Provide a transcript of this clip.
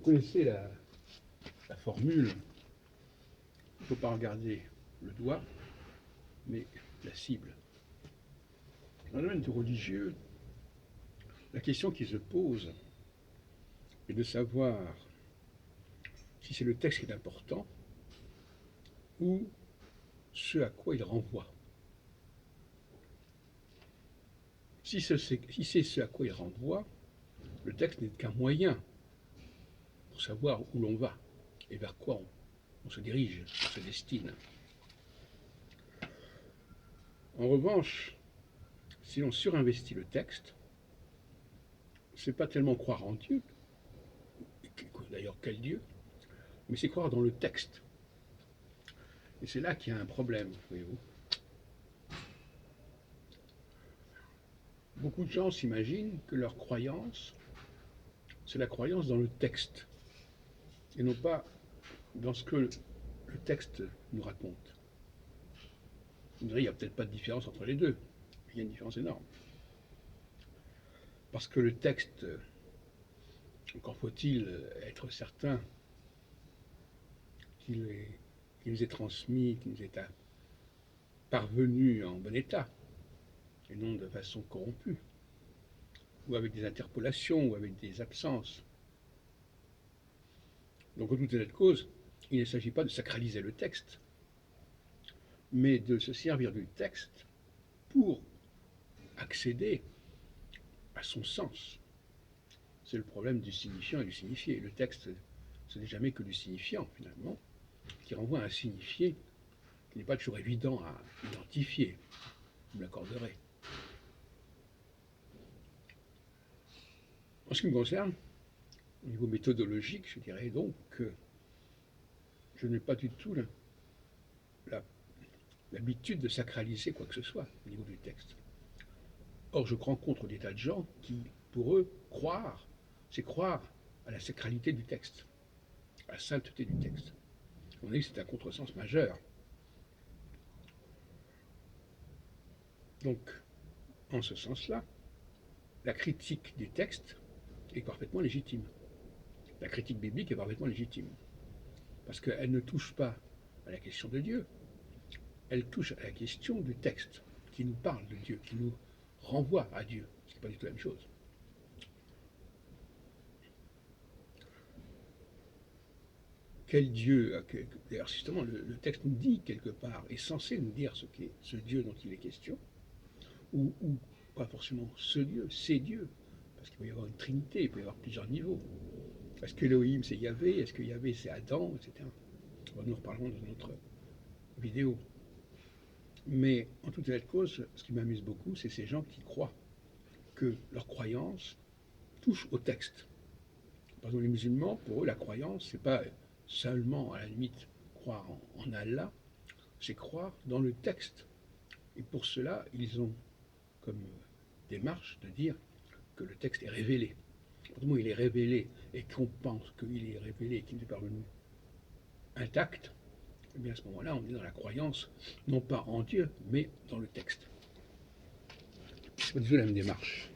connaissez la formule, il ne faut pas regarder le doigt, mais la cible. Dans le domaine du religieux, la question qui se pose est de savoir si c'est le texte qui est important ou ce à quoi il renvoie. Si c'est ce à quoi il renvoie, le texte n'est qu'un moyen pour savoir où l'on va et vers quoi on se dirige, on se destine. En revanche, si l'on surinvestit le texte, c'est pas tellement croire en Dieu, d'ailleurs quel Dieu, mais c'est croire dans le texte. Et c'est là qu'il y a un problème, voyez-vous. Beaucoup de gens s'imaginent que leur croyance, c'est la croyance dans le texte, et non pas dans ce que le texte nous raconte. Vous me direz, il n'y a peut-être pas de différence entre les deux. Il y a une différence énorme. Parce que le texte, encore faut-il être certain qu'il nous est transmis, qu'il nous est parvenu en bon état, et non de façon corrompue, ou avec des interpolations, ou avec des absences. Donc, en tout état de cause, il ne s'agit pas de sacraliser le texte, mais de se servir du texte pour accéder à son sens. C'est le problème du signifiant et du signifié. Le texte, ce n'est jamais que du signifiant, finalement, qui renvoie à un signifié qui n'est pas toujours évident à identifier. Vous me l'accorderez. En ce qui me concerne, au niveau méthodologique, je dirais donc que je n'ai pas du tout l'habitude de sacraliser quoi que ce soit au niveau du texte. Or, je rencontre des tas de gens qui, pour eux, croire, c'est croire à la sacralité du texte, à la sainteté du texte. On a dit que c'est un contresens majeur. Donc, en ce sens-là, la critique du texte est parfaitement légitime. La critique biblique est parfaitement légitime. Parce qu'elle ne touche pas à la question de Dieu, elle touche à la question du texte, qui nous parle de Dieu, qui nous renvoie à Dieu, ce qui n'est pas du tout la même chose. Quel Dieu, d'ailleurs justement le texte nous dit quelque part, est censé nous dire ce qu'est ce Dieu dont il est question, ou pas forcément ce Dieu, ces dieux, parce qu'il peut y avoir une trinité, il peut y avoir plusieurs niveaux. Est-ce que Elohim c'est Yahvé, est-ce que Yahvé c'est Adam, etc. Nous en reparlerons dans une autre vidéo. Mais en tout état de cause, ce qui m'amuse beaucoup, c'est ces gens qui croient que leur croyance touche au texte. Par exemple, les musulmans, pour eux, la croyance, c'est pas seulement, à la limite, croire en Allah, c'est croire dans le texte. Et pour cela, ils ont comme démarche de dire que le texte est révélé. Au moment où il est révélé et qu'on pense qu'il est révélé et qu'il n'est parvenu intact, et bien à ce moment-là, on est dans la croyance, non pas en Dieu, mais dans le texte. C'est pas du tout la même démarche.